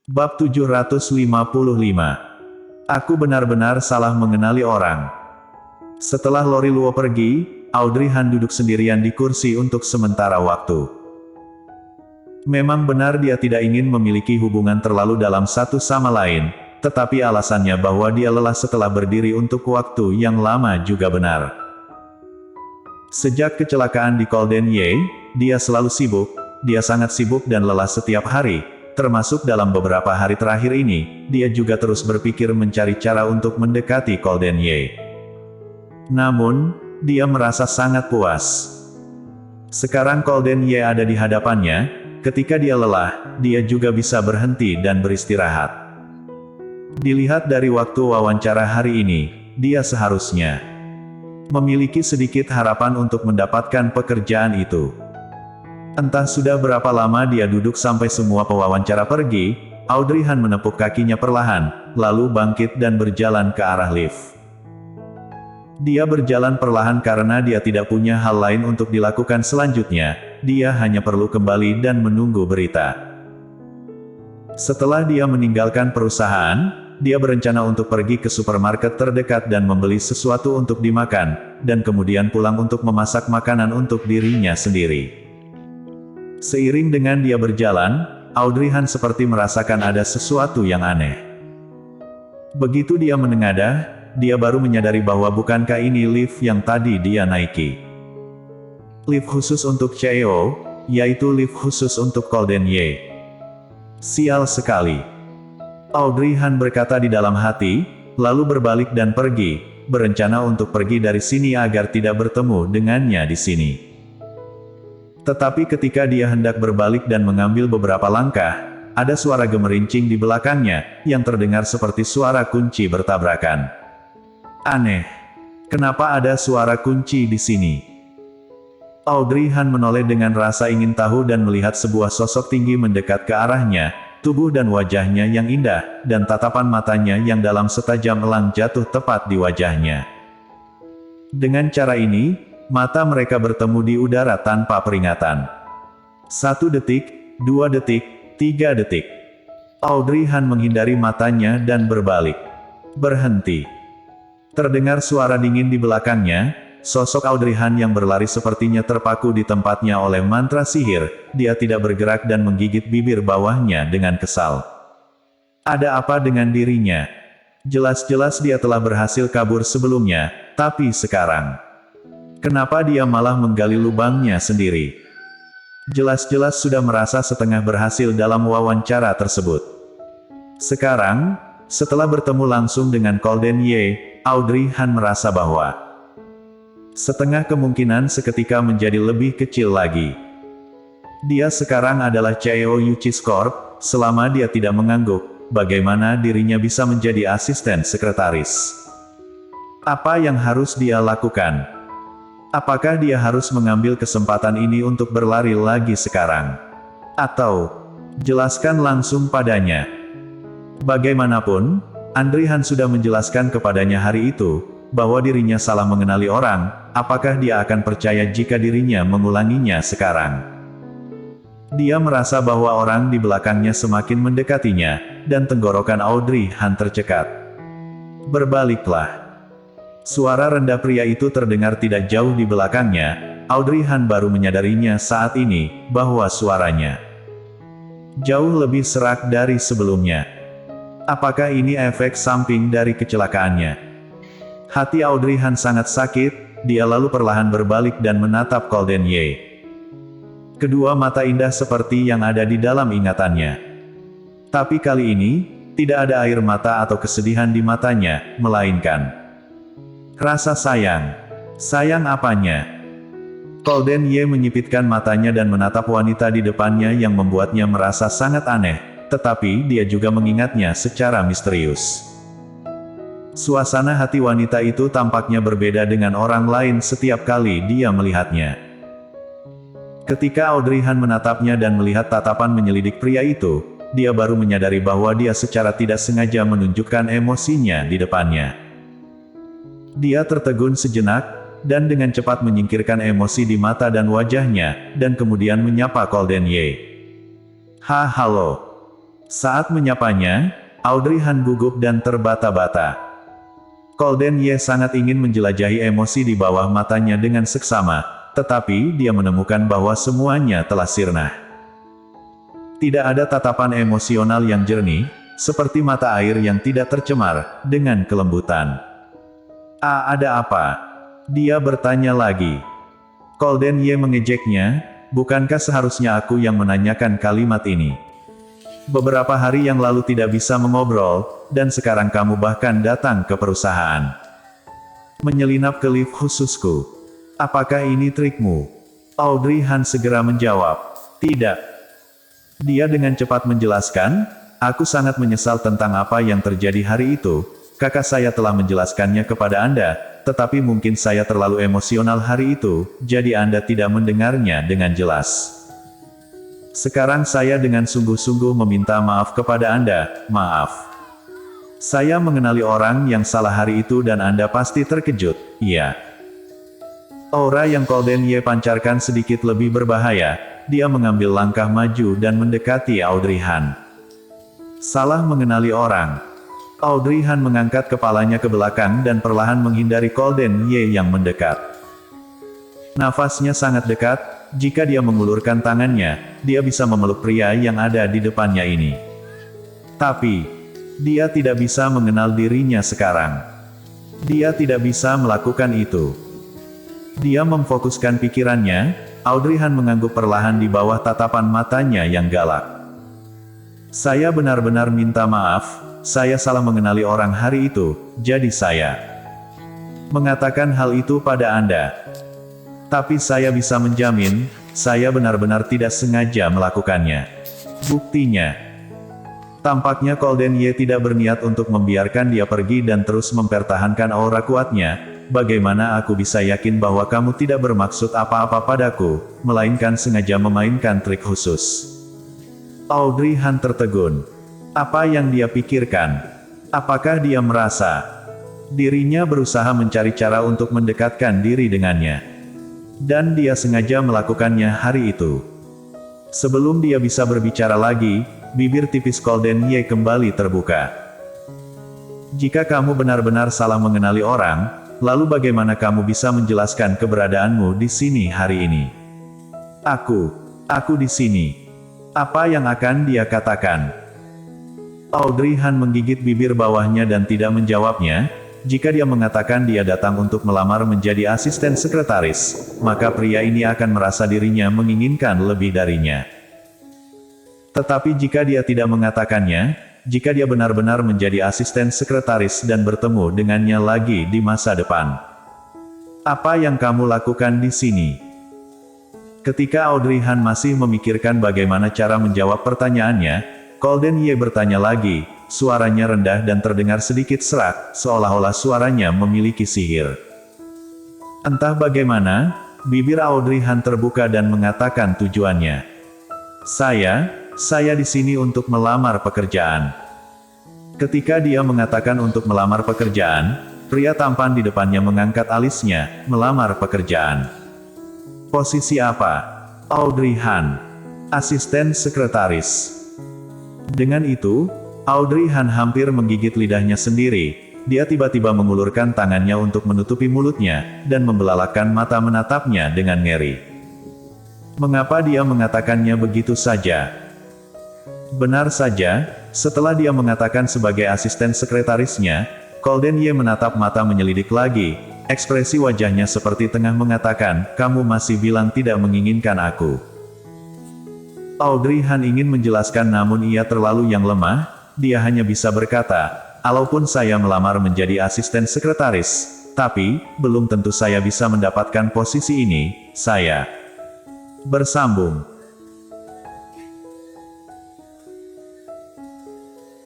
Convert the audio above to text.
Bab 755. Aku benar-benar salah mengenali orang. Setelah Lori Luo pergi, Audrey Han duduk sendirian di kursi untuk sementara waktu. Memang benar dia tidak ingin memiliki hubungan terlalu dalam satu sama lain, tetapi alasannya bahwa dia lelah setelah berdiri untuk waktu yang lama juga benar. Sejak kecelakaan di Golden Ye, dia selalu sibuk, dia sangat sibuk dan lelah setiap hari. Termasuk dalam beberapa hari terakhir ini, dia juga terus berpikir mencari cara untuk mendekati Golden Ye. Namun, dia merasa sangat puas. Sekarang Golden Ye ada di hadapannya, ketika dia lelah, dia juga bisa berhenti dan beristirahat. Dilihat dari waktu wawancara hari ini, dia seharusnya memiliki sedikit harapan untuk mendapatkan pekerjaan itu. Entah sudah berapa lama dia duduk sampai semua pewawancara pergi, Audrey Han menepuk kakinya perlahan, lalu bangkit dan berjalan ke arah lift. Dia berjalan perlahan karena dia tidak punya hal lain untuk dilakukan selanjutnya, dia hanya perlu kembali dan menunggu berita. Setelah dia meninggalkan perusahaan, dia berencana untuk pergi ke supermarket terdekat dan membeli sesuatu untuk dimakan, dan kemudian pulang untuk memasak makanan untuk dirinya sendiri. Seiring dengan dia berjalan, Audrey Han seperti merasakan ada sesuatu yang aneh. Begitu dia menengadah, dia baru menyadari bahwa bukankah ini lift yang tadi dia naiki. Lift khusus untuk CEO, yaitu lift khusus untuk Golden Ye. Sial sekali. Audrey Han berkata di dalam hati, lalu berbalik dan pergi, berencana untuk pergi dari sini agar tidak bertemu dengannya di sini. Tetapi ketika dia hendak berbalik dan mengambil beberapa langkah, ada suara gemerincing di belakangnya, yang terdengar seperti suara kunci bertabrakan. Aneh. Kenapa ada suara kunci di sini? Audrey Han menoleh dengan rasa ingin tahu dan melihat sebuah sosok tinggi mendekat ke arahnya, tubuh dan wajahnya yang indah, dan tatapan matanya yang dalam setajam elang jatuh tepat di wajahnya. Dengan cara ini, mata mereka bertemu di udara tanpa peringatan. 1 detik, 2 detik, 3 detik. Audrey Han menghindari matanya dan berbalik. Berhenti. Terdengar suara dingin di belakangnya, sosok Audrey Han yang berlari sepertinya terpaku di tempatnya oleh mantra sihir, dia tidak bergerak dan menggigit bibir bawahnya dengan kesal. Ada apa dengan dirinya? Jelas-jelas dia telah berhasil kabur sebelumnya, tapi sekarang kenapa dia malah menggali lubangnya sendiri? Jelas-jelas sudah merasa setengah berhasil dalam wawancara tersebut. Sekarang, setelah bertemu langsung dengan Golden Ye, Audrey Han merasa bahwa setengah kemungkinan seketika menjadi lebih kecil lagi. Dia sekarang adalah CEO Yuchis Corp, selama dia tidak mengangguk, bagaimana dirinya bisa menjadi asisten sekretaris? Apa yang harus dia lakukan? Apakah dia harus mengambil kesempatan ini untuk berlari lagi sekarang? Atau, jelaskan langsung padanya. Bagaimanapun, Audrey Han sudah menjelaskan kepadanya hari itu, bahwa dirinya salah mengenali orang, apakah dia akan percaya jika dirinya mengulanginya sekarang? Dia merasa bahwa orang di belakangnya semakin mendekatinya, dan tenggorokan Audrey Han tercekat. Berbaliklah. Suara rendah pria itu terdengar tidak jauh di belakangnya. Audrey Han baru menyadarinya saat ini, bahwa suaranya jauh lebih serak dari sebelumnya. Apakah ini efek samping dari kecelakaannya? Hati Audrey Han sangat sakit, dia lalu perlahan berbalik dan menatap Golden Ye. Kedua mata indah seperti yang ada di dalam ingatannya. Tapi kali ini, tidak ada air mata atau kesedihan di matanya, melainkan rasa sayang. Sayang apanya? Golden Ye menyipitkan matanya dan menatap wanita di depannya yang membuatnya merasa sangat aneh, tetapi dia juga mengingatnya secara misterius. Suasana hati wanita itu tampaknya berbeda dengan orang lain setiap kali dia melihatnya. Ketika Audrey Han menatapnya dan melihat tatapan menyelidik pria itu, dia baru menyadari bahwa dia secara tidak sengaja menunjukkan emosinya di depannya. Dia tertegun sejenak, dan dengan cepat menyingkirkan emosi di mata dan wajahnya, dan kemudian menyapa Golden Ye. Halo. Saat menyapanya, Audrey Han gugup dan terbata-bata. Golden Ye sangat ingin menjelajahi emosi di bawah matanya dengan seksama, tetapi dia menemukan bahwa semuanya telah sirna. Tidak ada tatapan emosional yang jernih, seperti mata air yang tidak tercemar, dengan kelembutan. Ada apa?" dia bertanya lagi. Golden Ye mengejeknya, "Bukankah seharusnya aku yang menanyakan kalimat ini? Beberapa hari yang lalu tidak bisa mengobrol, dan sekarang kamu bahkan datang ke perusahaan. Menyelinap ke lift khususku. Apakah ini trikmu?" Audrey Han segera menjawab, "Tidak." Dia dengan cepat menjelaskan, "Aku sangat menyesal tentang apa yang terjadi hari itu. Kakak saya telah menjelaskannya kepada Anda, tetapi mungkin saya terlalu emosional hari itu, jadi Anda tidak mendengarnya dengan jelas. Sekarang saya dengan sungguh-sungguh meminta maaf kepada Anda, maaf. Saya mengenali orang yang salah hari itu dan Anda pasti terkejut, iya." Aura yang Golden Ye pancarkan sedikit lebih berbahaya, dia mengambil langkah maju dan mendekati Audrey Han. Salah mengenali orang. Audrey Han mengangkat kepalanya ke belakang dan perlahan menghindari Golden Ye yang mendekat. Nafasnya sangat dekat, jika dia mengulurkan tangannya, dia bisa memeluk pria yang ada di depannya ini. Tapi, dia tidak bisa mengenal dirinya sekarang. Dia tidak bisa melakukan itu. Dia memfokuskan pikirannya, Audrey Han mengangguk perlahan di bawah tatapan matanya yang galak. "Saya benar-benar minta maaf, saya salah mengenali orang hari itu, jadi saya mengatakan hal itu pada Anda. Tapi saya bisa menjamin, saya benar-benar tidak sengaja melakukannya. Buktinya." Tampaknya Golden Ye tidak berniat untuk membiarkan dia pergi dan terus mempertahankan aura kuatnya. "Bagaimana aku bisa yakin bahwa kamu tidak bermaksud apa-apa padaku, melainkan sengaja memainkan trik khusus?" Audrey Han tertegun. Apa yang dia pikirkan? Apakah dia merasa dirinya berusaha mencari cara untuk mendekatkan diri dengannya? Dan dia sengaja melakukannya hari itu. Sebelum dia bisa berbicara lagi, bibir tipis Golden Ye kembali terbuka. "Jika kamu benar-benar salah mengenali orang, lalu bagaimana kamu bisa menjelaskan keberadaanmu di sini hari ini?" Aku di sini. Apa yang akan dia katakan?" Audrey Han menggigit bibir bawahnya dan tidak menjawabnya. Jika dia mengatakan dia datang untuk melamar menjadi asisten sekretaris, maka pria ini akan merasa dirinya menginginkan lebih darinya. Tetapi jika dia tidak mengatakannya, jika dia benar-benar menjadi asisten sekretaris dan bertemu dengannya lagi di masa depan, "Apa yang kamu lakukan di sini?" Ketika Audrey Han masih memikirkan bagaimana cara menjawab pertanyaannya, Golden Ye bertanya lagi. Suaranya rendah dan terdengar sedikit serak, seolah-olah suaranya memiliki sihir. Entah bagaimana, bibir Audrey Han terbuka dan mengatakan tujuannya. Saya di sini untuk melamar pekerjaan." Ketika dia mengatakan untuk melamar pekerjaan, pria tampan di depannya mengangkat alisnya, "Melamar pekerjaan. Posisi apa?" "Audrey Han. Asisten sekretaris." Dengan itu, Audrey Han hampir menggigit lidahnya sendiri. Dia tiba-tiba mengulurkan tangannya untuk menutupi mulutnya, dan membelalakan mata menatapnya dengan ngeri. Mengapa dia mengatakannya begitu saja? Benar saja, setelah dia mengatakan sebagai asisten sekretarisnya, Golden Ye menatap mata menyelidik lagi. Ekspresi wajahnya seperti tengah mengatakan, "Kamu masih bilang tidak menginginkan aku." Audrey Han ingin menjelaskan namun ia terlalu yang lemah. Dia hanya bisa berkata, "Walaupun saya melamar menjadi asisten sekretaris, tapi, belum tentu saya bisa mendapatkan posisi ini." Saya bersambung.